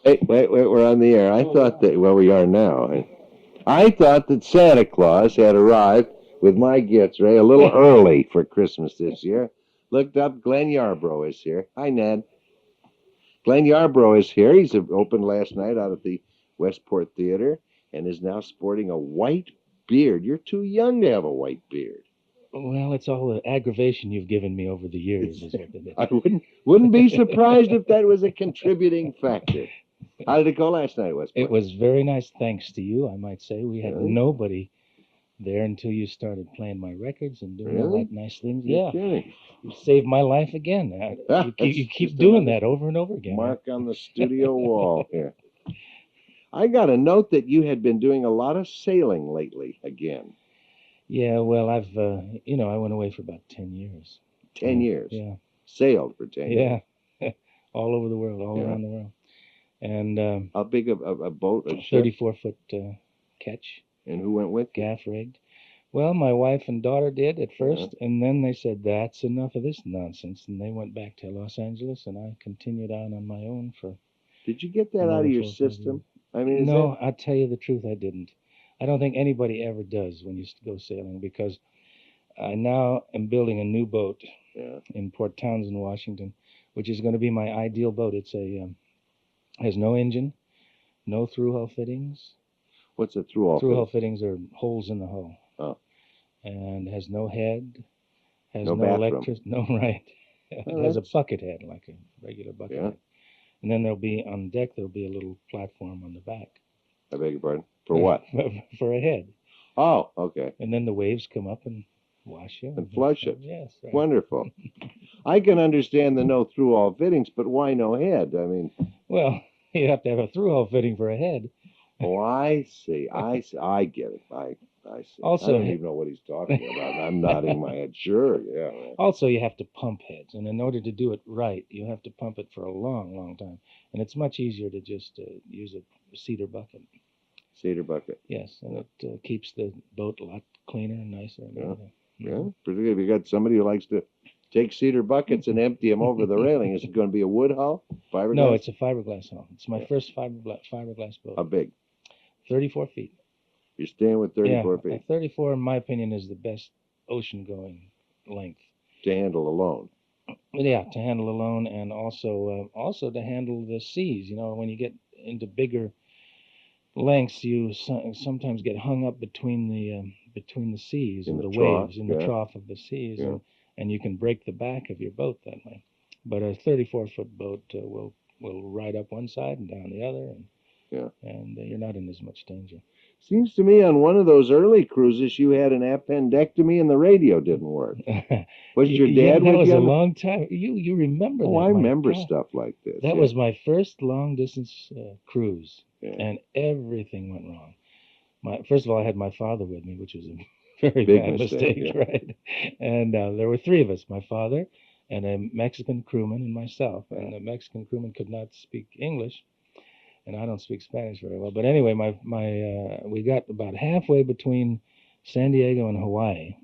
Wait, we're on the air. I thought that, well, we are now. I thought that Santa Claus had arrived with my gifts, Ray, a little early for Christmas this year. Looked up, Glen Yarbrough is here. Hi, Ned. Glen Yarbrough is here. He's opened last night out at the Westport Theater and is now sporting a white beard. You're too young to have a white beard. Well, it's all the aggravation you've given me over the years. Is what it is. I wouldn't be surprised if that was a contributing factor. How did it go last night, Westport? It was very nice, thanks to you, I might say. We had nobody there until you started playing my records and doing all that nice things. You're kidding. You saved my life again. You keep doing that over and over again. Mark on the studio wall here. I got a note that you had been doing a lot of sailing lately again. Yeah, well, I've, I went away for about 10 years. 10 years? Yeah. Sailed for 10 years? Yeah. All over the world, all around the world. And how big a boat? A 34-foot ketch. And who went with you? Gaff rigged. Well, my wife and daughter did at first, and then they said, that's enough of this nonsense, and they went back to Los Angeles, and I continued on my own for... Did you get that out of your system? I mean, no, I'll tell you the truth, I didn't. I don't think anybody ever does when you go sailing, because I now am building a new boat in Port Townsend, Washington, which is going to be my ideal boat. It's has no engine, no through-hull fittings. What's a through-hull? Through-hull fittings are holes in the hull. Oh. And has no head, has no electricity. No, right. It has a bucket head, like a regular bucket head. And then on deck, there'll be a little platform on the back. I beg your pardon? For what? For a head. Oh, okay. And then the waves come up and wash you. And flush it. Yes. Right. Wonderful. I can understand the no through-hull fittings, but why no head? I mean... Well, you have to have a through-hull fitting for a head. Oh, I see. I get it. I see. Also, I don't even know what he's talking about. I'm nodding my head. Sure, yeah. Also, you have to pump heads, and in order to do it right, you have to pump it for a long, long time. And it's much easier to just use a cedar bucket. Cedar bucket. Yes, and it keeps the boat a lot cleaner and nicer. And yeah, particularly if you got somebody who likes to take cedar buckets and empty them over the railing. Is it going to be a wood hull? Fiberglass? No, it's a fiberglass hull. It's my first fiberglass boat. How big? 34 feet. You're staying with 34 feet? 34, in my opinion, is the best ocean-going length. To handle alone? Yeah, to handle alone, and also to handle the seas. You know, when you get into bigger lengths, you sometimes get hung up between the seas and the waves in the trough of the seas, and you can break the back of your boat that way. But a 34-foot boat will ride up one side and down the other, and you're not in as much danger. Seems to me on one of those early cruises you had an appendectomy and the radio didn't work. Was your dad with you? That was a long time. You remember that? Oh, I remember stuff like this. That was my first long-distance cruise, and everything went wrong. First of all, I had my father with me, which was a very bad mistake, right? And there were three of us, my father and a Mexican crewman and myself. And the Mexican crewman could not speak English, and I don't speak Spanish very well. But anyway, we got about halfway between San Diego and Hawaii,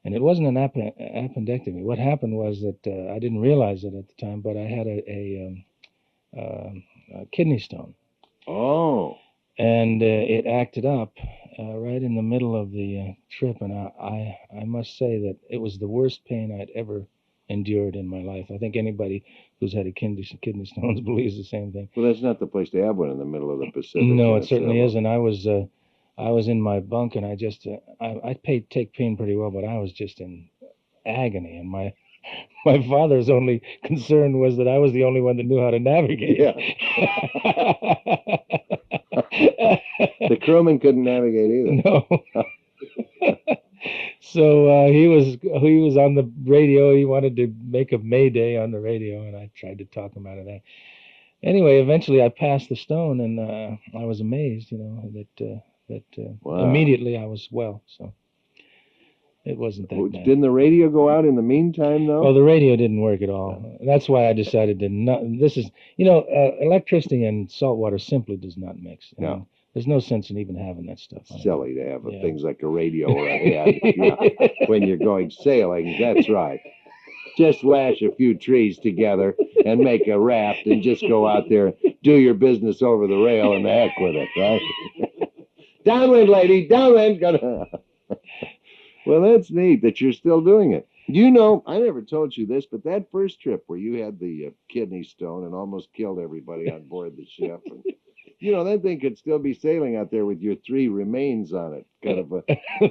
and it wasn't an appendectomy. What happened was that I didn't realize it at the time, but I had a kidney stone. Oh. And it acted up right in the middle of the trip, and I must say that it was the worst pain I'd ever endured in my life. I think anybody who's had a kidney stones believes the same thing. Well, that's not the place to have one in the middle of the Pacific. No, it certainly isn't. I was in my bunk, and I take pain pretty well, but I was just in agony, and my father's only concern was that I was the only one that knew how to navigate. Yeah. The crewman couldn't navigate either. No. So he was on the radio. He wanted to make a mayday on the radio, and I tried to talk him out of that. Anyway, eventually I passed the stone, and I was amazed, that wow. Immediately I was well. So it wasn't that bad. Didn't the radio go out in the meantime, though? Oh, the radio didn't work at all. That's why I decided to not. This is, electricity and salt water simply does not mix. No. There's no sense in even having that stuff. Silly to have things like a radio or a head when you're going sailing. That's right. Just lash a few trees together and make a raft and just go out there. do your business over the rail and the heck with it, right? Downwind, lady, downwind. Well, that's neat that you're still doing it. You know, I never told you this, but that first trip where you had the kidney stone and almost killed everybody on board the ship, and, you know, that thing could still be sailing out there with your 3 remains on it. Kind of a.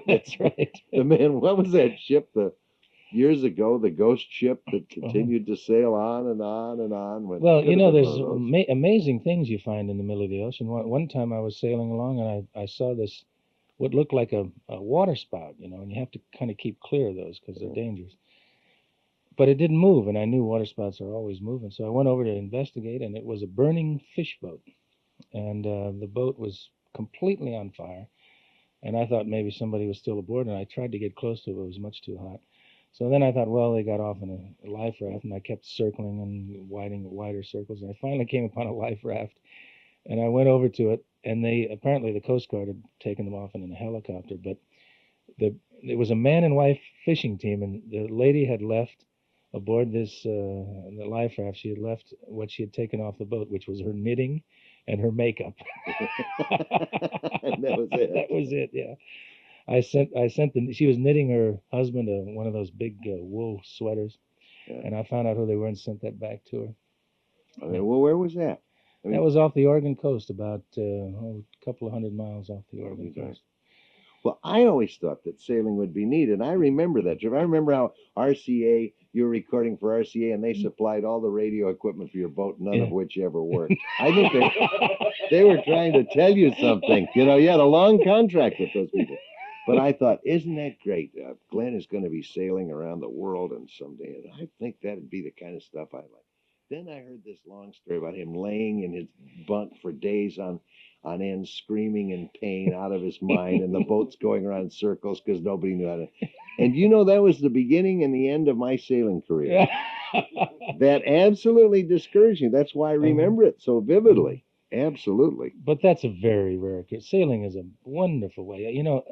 That's right. The man, what was that ship? Years ago, the ghost ship that continued to sail on and on and on. Well, you know, there's amazing things you find in the middle of the ocean. One time I was sailing along and I saw this, what looked like a water spout, you know, and you have to kind of keep clear of those because they're dangerous. But it didn't move, and I knew water spouts are always moving. So I went over to investigate, and it was a burning fish boat. And the boat was completely on fire. And I thought maybe somebody was still aboard, and I tried to get close to it, but it was much too hot. So then I thought, well, they got off in a life raft, and I kept circling and wider circles. And I finally came upon a life raft, and I went over to it, and apparently the Coast Guard had taken them off in a helicopter. But it was a man and wife fishing team, and the lady had left aboard the life raft. She had left what she had taken off the boat, which was her knitting and her makeup. And that was it. That was it. Yeah. She was knitting her husband one of those big wool sweaters, and I found out who they were and sent that back to her. Okay, well, where was that? That was off the Oregon coast, about a couple of 100 miles off the Oregon coast. Well, I always thought that sailing would be neat, and I remember that trip. I remember how RCA, you were recording for RCA, and they supplied all the radio equipment for your boat, none of which ever worked. I think they were trying to tell you something. You know, you had a long contract with those people. But I thought, isn't that great? Glenn is going to be sailing around the world and someday, and I think that'd be the kind of stuff I like. Then I heard this long story about him laying in his bunk for days on end, screaming in pain out of his mind, and the boat's going around in circles because nobody knew how to. And you know, that was the beginning and the end of my sailing career. That absolutely discouraged me. That's why I remember it so vividly. Absolutely. But that's a very rare case. Sailing is a wonderful way. You know,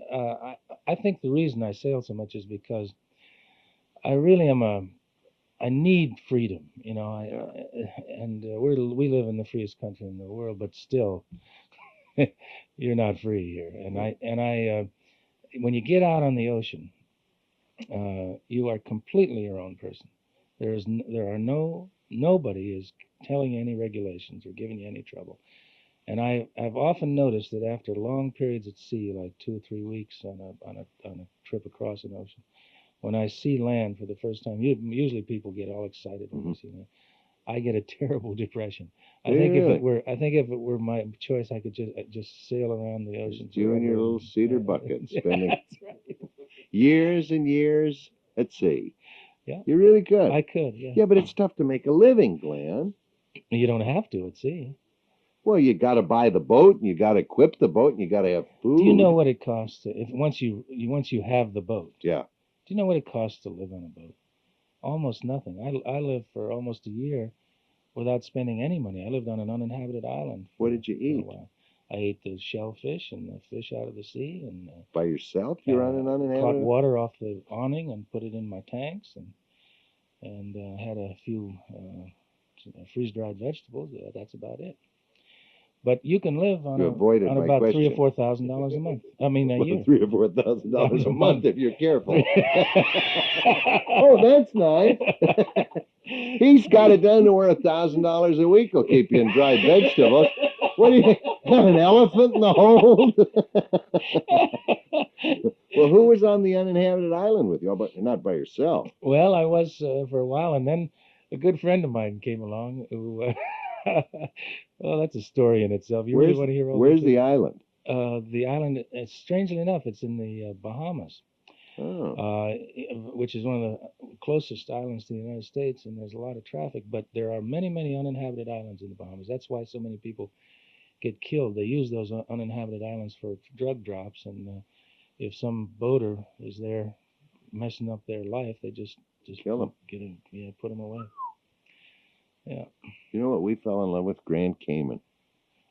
I think the reason I sail so much is because I really am I need freedom. You know, we live in the freest country in the world, but still, you're not free here. And when you get out on the ocean, you are completely your own person. Nobody is telling you any regulations or giving you any trouble. And I've often noticed that after long periods at sea, like 2 or 3 weeks on a trip across an ocean, when I see land for the first time, usually people get all excited when they see land. I get a terrible depression. I think if it were my choice, I could just sail around the ocean. You and your little cedar bucket, spending years and years at sea. Yeah, you really could. I could. Yeah. Yeah, but it's tough to make a living, Glenn. You don't have to at sea. Well, you got to buy the boat, and you got to equip the boat, and you got to have food. Do you know what it costs once you have the boat? Yeah. Do you know what it costs to live on a boat? Almost nothing. I lived for almost a year without spending any money. I lived on an uninhabited island. What did you eat? I ate the shellfish and the fish out of the sea. And by yourself? You were on an uninhabited? Caught water off the awning and put it in my tanks, and had a few freeze-dried vegetables. That's about it. But you can live on about $3,000 or $4,000 a month. I mean, a year. $3,000 or $4,000 a month if you're careful. Oh, that's nice. He's got it down to where $1,000 a week will keep you in dried vegetables. What do you have, an elephant in the hold? Well, who was on the uninhabited island with you? But not by yourself. Well, I was for a while, and then a good friend of mine came along who. Well, that's a story in itself. You really want to hear all Where's the island? The island, strangely enough, it's in the Bahamas, which is one of the closest islands to the United States, and there's a lot of traffic, but there are many, many uninhabited islands in the Bahamas. That's why so many people get killed. They use those uninhabited islands for drug drops, and if some boater is there messing up their life, they just kill them. Put them away. Yeah. You know what? We fell in love with Grand Cayman.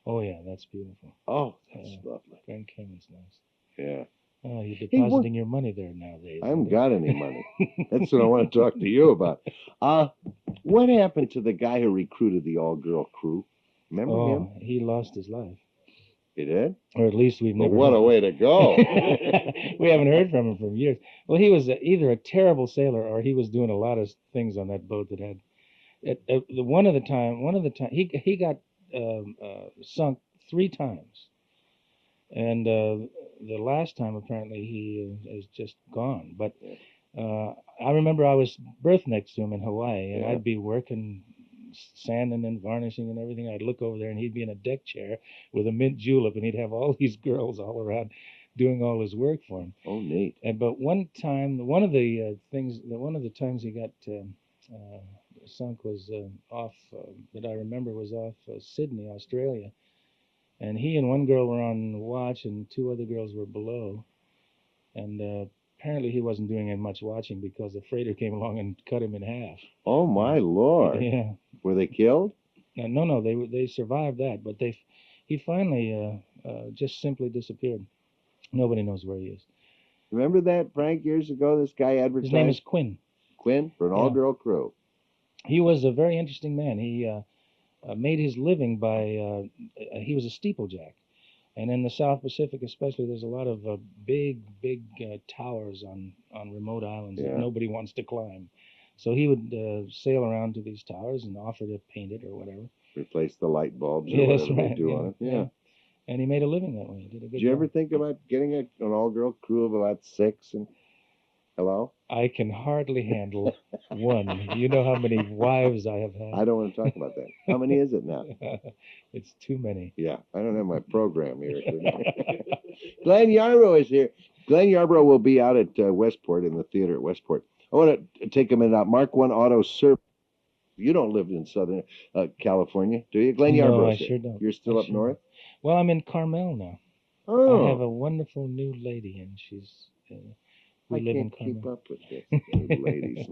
Oh, yeah, that's beautiful. Oh, that's lovely. Grand Cayman's nice. Yeah. Oh, you're depositing your money there nowadays. I haven't got any money. That's what I want to talk to you about. What happened to the guy who recruited the all-girl crew? Remember him? He lost his life. He did? Or at least we've Well, never what heard. a way to go. We haven't heard from him for years. Well, he was either a terrible sailor or he was doing a lot of things on that boat that had. One of the time he got sunk 3 times, and the last time apparently he is just gone. But I remember I was berth next to him in Hawaii, and I'd be working sanding and varnishing and everything. I'd look over there, and he'd be in a deck chair with a mint julep, and he'd have all these girls all around doing all his work for him. Oh, neat. But one time, one of the times he got sunk was off that I remember was off Sydney, Australia, and he and one girl were on watch, and 2 other girls were below, and apparently he wasn't doing much watching because the freighter came along and cut him in half. Oh, my Lord. Yeah. Were they killed? No, they survived that, but he finally just simply disappeared. Nobody knows where he is. Remember that, Frank, years ago, this guy advertised? His name is Quinn. Quinn, for an all-girl crew. He was a very interesting man. He made his living by, he was a steeplejack. And in the South Pacific especially, there's a lot of big towers on remote islands that nobody wants to climb. So he would sail around to these towers and offer to paint it or whatever. Replace the light bulbs or whatever they do on it. Yeah. And he made a living that way. He did a good Did you job. ever think about getting an all-girl crew of about 6? And hello? I can hardly handle one. You know how many wives I have had. I don't want to talk about that. How many is it now? It's too many. Yeah, I don't have my program here. Glen Yarbrough is here. Glen Yarbrough will be out at Westport, in the theater at Westport. I want to take a minute out. Mark 1 Auto Service. You don't live in Southern California, do you? Glen Yarbrough. No, I sure don't. You're still up north? Well, I'm in Carmel now. Oh. I have a wonderful new lady, and she's. We live in Carmel. I can't keep up with this, new ladies.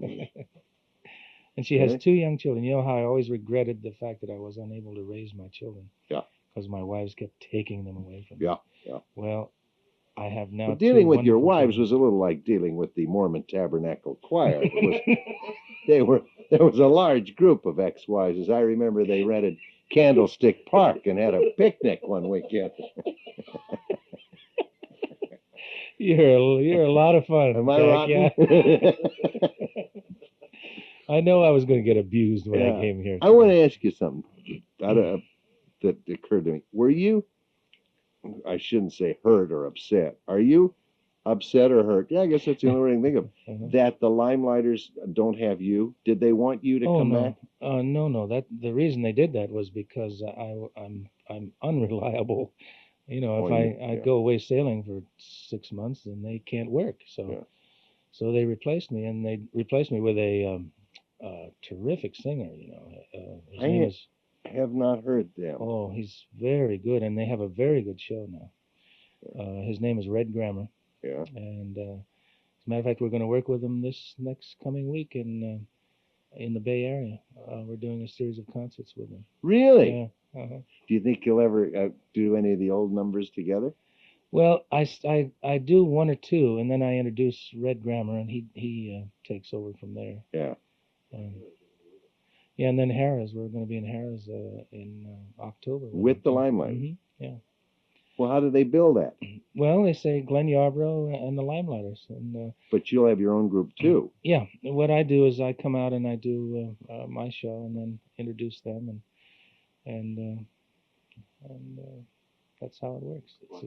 And she has 2 young children. You know how I always regretted the fact that I was unable to raise my children. Yeah. Because my wives kept taking them away from me. Yeah. Well, I have now. But dealing with your wives was a little like dealing with the Mormon Tabernacle Choir. There was a large group of ex-wives. As I remember, they rented Candlestick Park and had a picnic one weekend. You're a lot of fun. Am I rotten? Yeah. I know I was going to get abused when I came here. I want to ask you something that occurred to me. Were you, I shouldn't say hurt or upset, are you upset or hurt? Yeah, I guess that's the only word I can think of. That the Limeliters don't have you? Did they want you to come back? No. The reason they did that was because I'm unreliable. You know, if I go away sailing for 6 months, then they can't work. So they replaced me, and they replaced me with a terrific singer. You know, his name is. I have not heard them. Oh, he's very good, and they have a very good show now. His name is Red Grammer. Yeah. And as a matter of fact, we're going to work with him this next coming week in the Bay Area. We're doing a series of concerts with him. Really? Yeah. Do you think you'll ever do any of the old numbers together? Well, I do 1 or 2, and then I introduce Red Grammer, and he takes over from there. Yeah. Yeah, and then Harrah's. We're going to be in Harrah's in October. With the Limelight? Mm-hmm. Yeah. Well, how do they bill that? Well, they say Glen Yarbrough and the Limeliters. And, but you'll have your own group, too. Yeah. What I do is I come out and I do my show and then introduce them, and that's how it works. Well,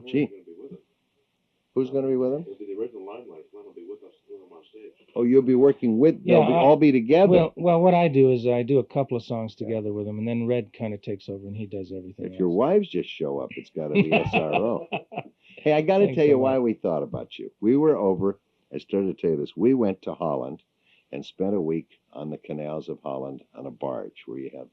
Who's going to be with them? It'll be the original Limelight. Glenn will be with us on stage. Oh, you'll be working with. They'll all be together. Well, what I do is I do a couple of songs together with them, and then Red kind of takes over and he does everything. If your wives just show up, it's got to be SRO. Hey, I got to tell you why we thought about you. We were over. I started to tell you this. We went to Holland and spent a week on the canals of Holland on a barge where you have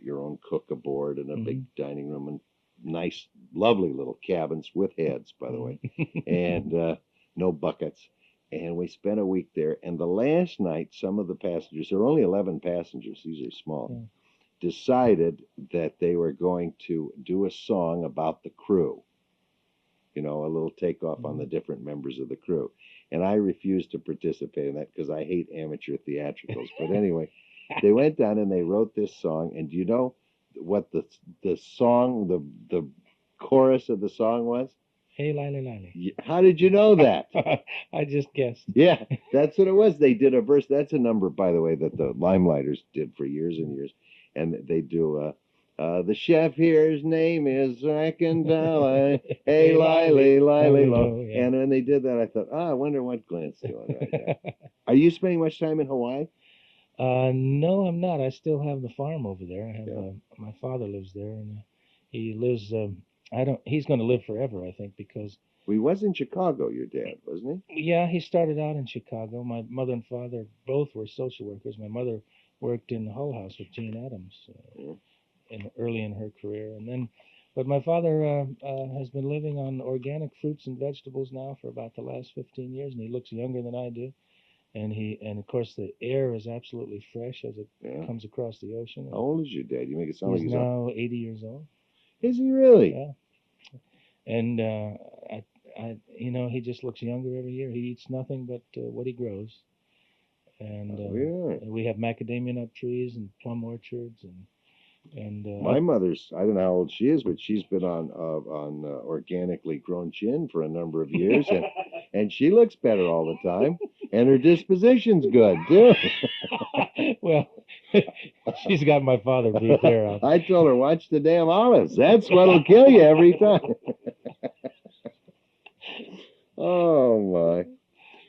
your own cook aboard and a big dining room and nice, lovely little cabins with heads, by the way, and no buckets. And we spent a week there. And the last night, some of the passengers, there were only 11 passengers, these are small, decided that they were going to do a song about the crew. You know, a little takeoff on the different members of the crew. And I refused to participate in that because I hate amateur theatricals. But anyway, they went down and they wrote this song. And you know, what the song, the chorus of the song was? Hey, Lily, Lily. How did you know that? I just guessed. Yeah, that's what it was. They did a verse. That's a number, by the way, that the Limeliters did for years and years. And they do, the chef here, his name is Rackendala. Hey, Lily, Lily, Lo. Yeah. And when they did that, I thought, I wonder what Glenn's doing right now. Are you spending much time in Hawaii? No, I'm not. I still have the farm over there. I have Yeah. my father lives there, and he lives. I don't. He's going to live forever, I think, because Well, he was in Chicago, your dad, wasn't yeah, he started out in Chicago. My mother and father both were social workers. My mother worked in the Hull House with Jane Addams early in her career, and then, but my father has been living on organic fruits and vegetables now for about the last 15 years, and he looks younger than I do. And of course the air is absolutely fresh as it comes across the ocean. How old is your dad? You make it sound like He's he's now 80 years old. Is he really? Yeah. And he just looks younger every year. He eats nothing but what he grows. And we have macadamia nut trees and plum orchards and my mother's, I don't know how old she is, but she's been on organically grown gin for a number of years, and she looks better all the time, and her disposition's good too. Well, she's got my father beat there. I told her, watch the damn olives. That's what'll kill you every time. Oh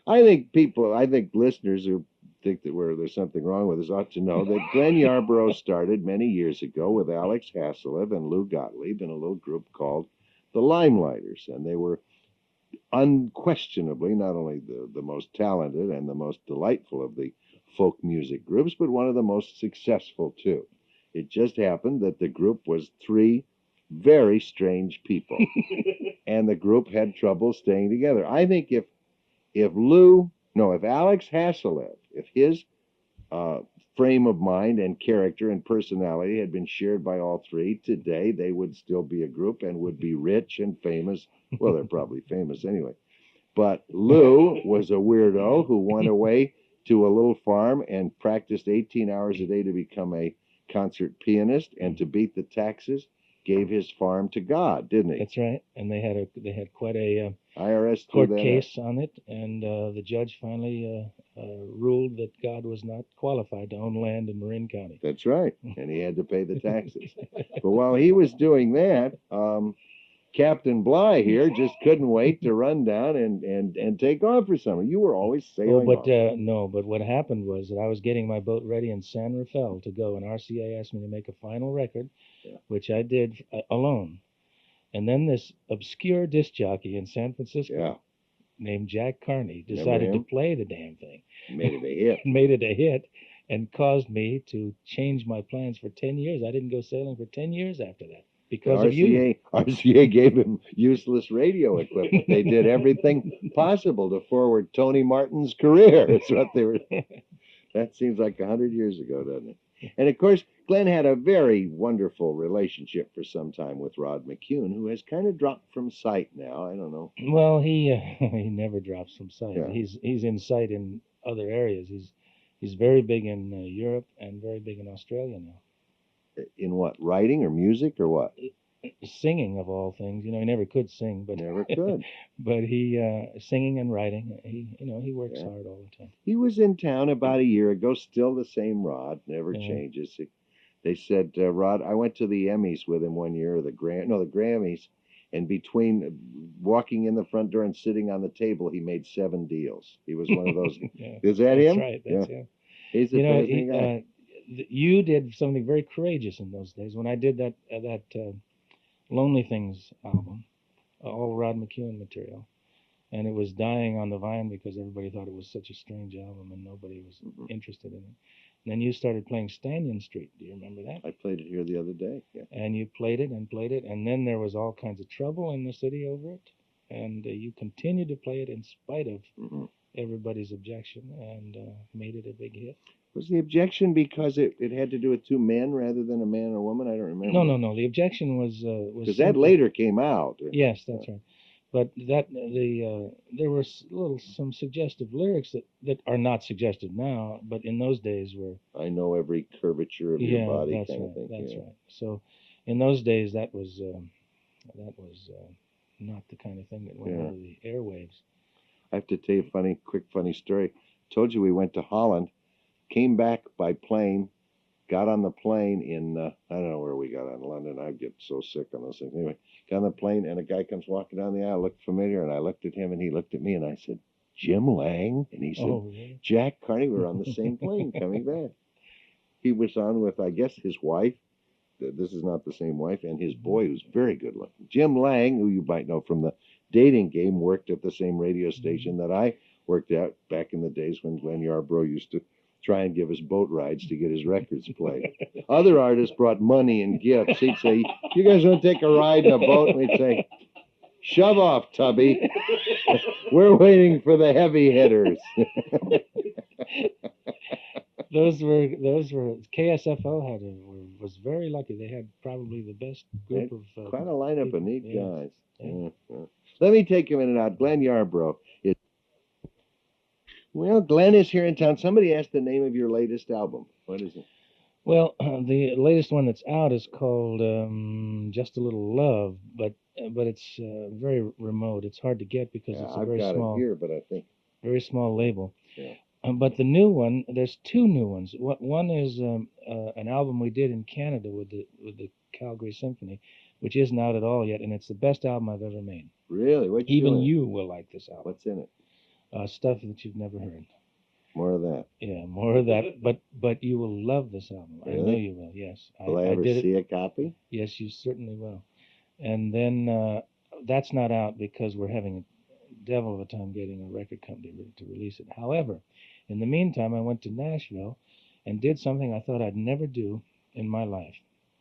my! I think listeners who think that there's something wrong with us ought to know that Glen Yarbrough started many years ago with Alex Hasselev and Lou Gottlieb in a little group called the Limeliters, and they were unquestionably not only the most talented and the most delightful of the folk music groups, but one of the most successful too. It just happened that the group was three very strange people, and the group had trouble staying together. I think if Alex Hasselev, if his frame of mind and character and personality had been shared by all three, today they would still be a group and would be rich and famous. Well, they're probably famous anyway. But Lou was a weirdo who went away to a little farm and practiced 18 hours a day to become a concert pianist, and to beat the taxes, gave his farm to God, didn't he? That's right. And they had quite a IRS court case on it, and the judge finally ruled that God was not qualified to own land in Marin County. That's right, and he had to pay the taxes. But while he was doing that, Captain Bly here just couldn't wait to run down and take off for summer. You were always sailing off. No, but what happened was that I was getting my boat ready in San Rafael to go, and RCA asked me to make a final record, which I did alone. And then this obscure disc jockey in San Francisco named Jack Carney decided to play the damn thing. Made it a hit. Made it a hit, and caused me to change my plans for 10 years. I didn't go sailing for 10 years after that. Because of you. RCA gave him useless radio equipment. They did everything possible to forward Tony Martin's career. That's what they were. That seems like 100 years ago, doesn't it? And of course, Glenn had a very wonderful relationship for some time with Rod McCune, who has kind of dropped from sight now. I don't know. Well, he never drops from sight. Yeah. He's in sight in other areas. He's very big in Europe and very big in Australia now. In what, writing or music or what? Singing, of all things. He never could sing, but never could. But he singing and writing. He works hard all the time. He was in town about a year ago. Still the same Rod, never changes. They said, Rod, I went to the Emmys with him one year, the Grammys, and between walking in the front door and sitting on the table, he made 7 deals. He was one of those. Is that him? That's right. That's him. He's a fascinating guy. You did something very courageous in those days. When I did that Lonely Things album, all Rod McCune material, and it was dying on the vine because everybody thought it was such a strange album and nobody was interested in it. And then you started playing Stanton Street. Do you remember that? I played it here the other day. Yeah. And you played it, and then there was all kinds of trouble in the city over it, and you continued to play it in spite of everybody's objection, and made it a big hit. Was the objection because it had to do with 2 men rather than a man or a woman? I don't remember. No. The objection was because that later came out. Yes, that's right. But there were some suggestive lyrics that are not suggestive now, but in those days were. I know every curvature of your body that's kind right, of thing. that's Yeah. right. So, in those days, that was not the kind of thing that went over the airwaves. I have to tell you a quick funny story. Told you we went to Holland, came back by plane, got on the plane in, I don't know where we got on London. I get so sick on those things. Anyway, got on the plane and a guy comes walking down the aisle, looked familiar, and I looked at him and he looked at me and I said, Jim Lang? And he said, Oh, really? Jack Carney, we're on the same plane coming back. He was on with, I guess, his wife. This is not the same wife, and his boy, who's very good looking. Jim Lang, who you might know from the dating game, worked at the same radio station that I worked at back in the days when Glen Yarbrough used to try and give us boat rides to get his records played. Other artists brought money and gifts. He'd say, you guys want to take a ride in a boat? And we'd say, shove off, Tubby. We're waiting for the heavy hitters. Those were KSFO was very lucky. They had probably the best group of quite a lineup people. of neat Yeah. guys. Yeah. Yeah. Let me take a minute out. Glen Yarbrough. Well, Glen is here in town. Somebody asked the name of your latest album. What is it? Well, the latest one that's out is called Just a Little Love, but it's very remote. It's hard to get because it's a I've very got small, it here, but I think very small label. Yeah. But the new one, there's two new ones. One is an album we did in Canada with the Calgary Symphony, which isn't out at all yet, and it's the best album I've ever made. Really? What's Even you will like this album. What's in it? Stuff that you've never heard. More of that. Yeah, more of that. But you will love this album. Really? I know you will. Yes. Will I ever see a copy? Yes, you certainly will. And then that's not out because we're having a devil of a time getting a record company to release it. However, in the meantime, I went to Nashville and did something I thought I'd never do in my life.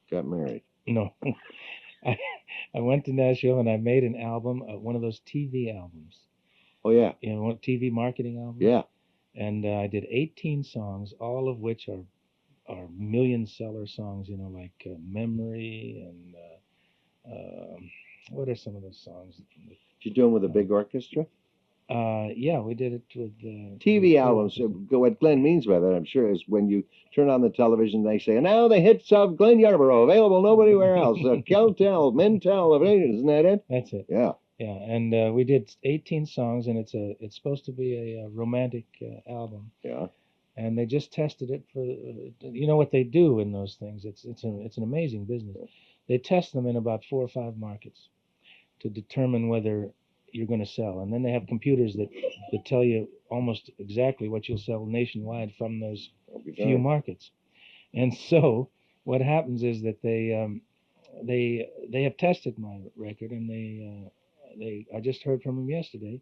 Got married. No. I went to Nashville and I made an album, one of those TV albums. Oh, yeah. You know, TV marketing albums? Yeah. And I did 18 songs, all of which are million-seller songs, you know, like Memory and what are some of those songs? Did you do them with a big orchestra? Yeah, we did it with TV albums. What Glen means by that, I'm sure, is when you turn on the television, they say, "Now the hits of Glen Yarbrough, available nowhere else." Keltel, Mentel, isn't that it? That's it. Yeah. Yeah, and we did 18 songs, and it's supposed to be a romantic album. Yeah. And they just tested it for, you know what they do in those things. It's an amazing business. They test them in about 4 or 5 markets to determine whether you're going to sell, and then they have computers that tell you almost exactly what you'll sell nationwide from those few markets. And so what happens is that they have tested my record, and I just heard from them yesterday,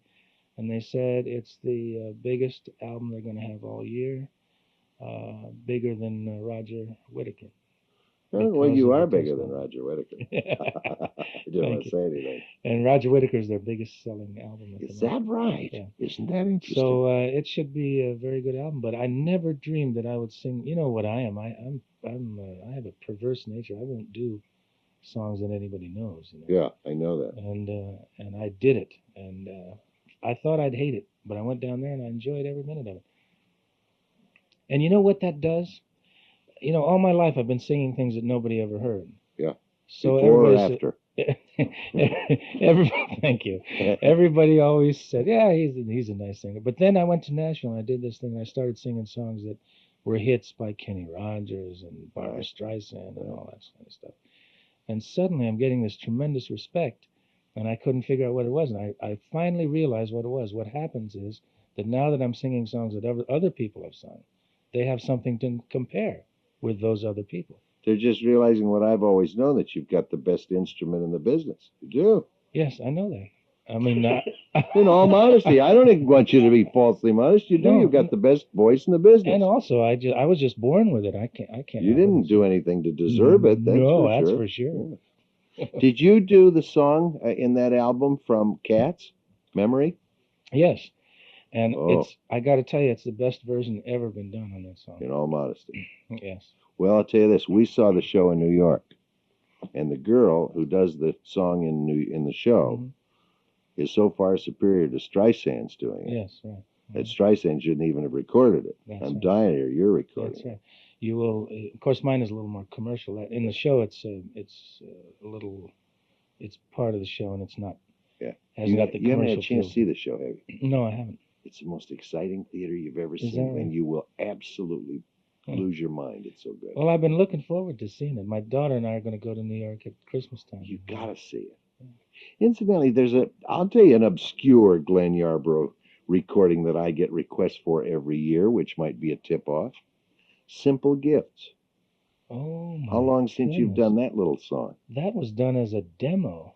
and they said it's the biggest album they're going to have all year, bigger than Roger Whittaker. Oh, well, you are bigger than Roger Whittaker. I didn't want to say anything. And Roger Whittaker's their biggest selling album. Is that right? Yeah. Isn't that interesting? So it should be a very good album. But I never dreamed that I would sing. You know what I am? I have a perverse nature. I won't do songs that anybody knows. You know? Yeah, I know that. And I did it, and I thought I'd hate it, but I went down there and I enjoyed every minute of it. And you know what that does? You know, all my life I've been singing things that nobody ever heard. Yeah. So before or after? Thank you. Everybody always said, "Yeah, he's a nice singer." But then I went to Nashville and I did this thing. And I started singing songs that were hits by Kenny Rogers and Barbra Streisand and all that kind of stuff. And suddenly I'm getting this tremendous respect, and I couldn't figure out what it was. And I finally realized what it was. What happens is that now that I'm singing songs that other people have sung, they have something to compare with those other people. They're just realizing what I've always known, that you've got the best instrument in the business. You do. Yes, I know that. I mean, in all modesty, I don't want you to be falsely modest. You do. No, you've got the best voice in the business. And also, I was just born with it. I can't. You didn't do anything to deserve it. That's for sure. Yeah. Did you do the song in that album from Cats, Memory? Yes. And I got to tell you, it's the best version ever been done on that song. In all modesty. Yes. Well, I'll tell you this. We saw the show in New York, and the girl who does the song in the show is so far superior to Streisand's doing it. Yes, right. That Streisand shouldn't even have recorded it. That's I'm right. dying to hear you're recording That's right. You will, of course, mine is a little more commercial. In the show, it's a little, it's part of the show, and it's not. Yeah. Hasn't got the You haven't had a commercial chance to see the show, have you? No, I haven't. It's the most exciting theater you've ever Is seen, that right? and you will absolutely lose your mind. It's so good. Well, I've been looking forward to seeing it. My daughter and I are going to go to New York at Christmas time. You gotta see it. Incidentally, I'll tell you an obscure Glen Yarbrough recording that I get requests for every year, which might be a tip-off. Simple Gifts. Oh, my How long since you've goodness. done that little song? That was done as a demo.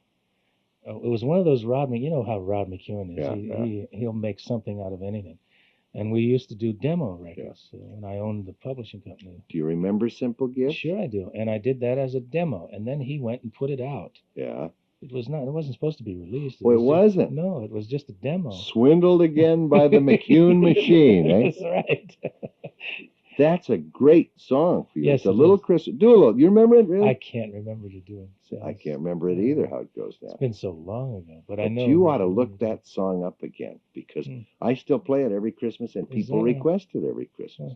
It was one of those you know how Rod McEwen is. He'll make something out of anything. And we used to do demo records when I owned the publishing company. Do you remember Simple Gifts? Sure I do. And I did that as a demo. And then he went and put it out. Yeah. It wasn't supposed to be released. Well, it wasn't. No, it was just a demo. Swindled again by the McEwen machine, eh? That's right. That's a great song for you. Yes, it's a it little is. Christmas. Do a little. You remember it, really? I can't remember to do it. I can't remember it either, how it goes now. It's been so long ago, but I But know. you ought to look that song up again, because I still play it every Christmas, and people request it every Christmas.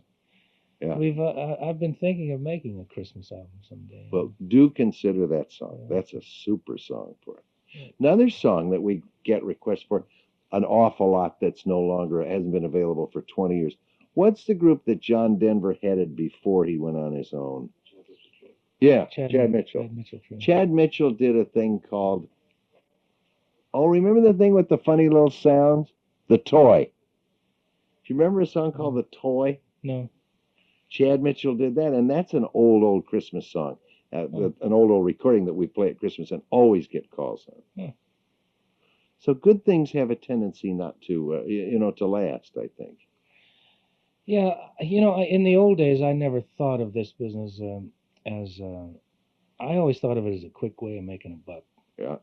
Yeah. I've been thinking of making a Christmas album someday. Well, do consider that song. That's a super song for it. Another song that we get requests for an awful lot that's no longer, hasn't been available for 20 years. What's the group that John Denver headed before he went on his own? Yeah, Chad Mitchell. Chad Mitchell did a thing called, remember the thing with the funny little sounds? The Toy. Do you remember a song called The Toy? No. Chad Mitchell did that, and that's an old Christmas song. An old recording that we play at Christmas and always get calls on. So good things have a tendency not to, to last, I think. Yeah, in the old days, I never thought of this business as, I always thought of it as a quick way of making a buck. Yeah.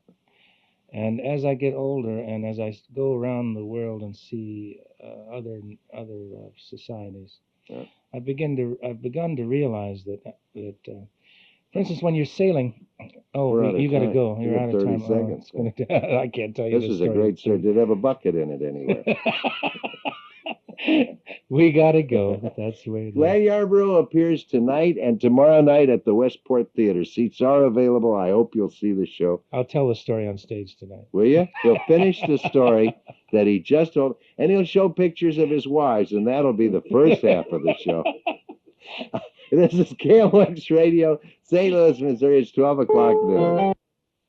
And as I get older, and as I go around the world and see other societies, I've begun to realize that for instance, when you're sailing, you got to go. You're out of 30 time. seconds. I can't tell you this this is a great story. Did it have a bucket in it anywhere? We got to go. That's the way it is. Glen Yarbrough appears tonight and tomorrow night at the Westport Theater. Seats are available. I hope you'll see the show. I'll tell the story on stage tonight. Will you? He'll finish the story that he just told, and he'll show pictures of his wives, and that'll be the first half of the show. This is KLX Radio, St. Louis, Missouri. It's 12 o'clock noon.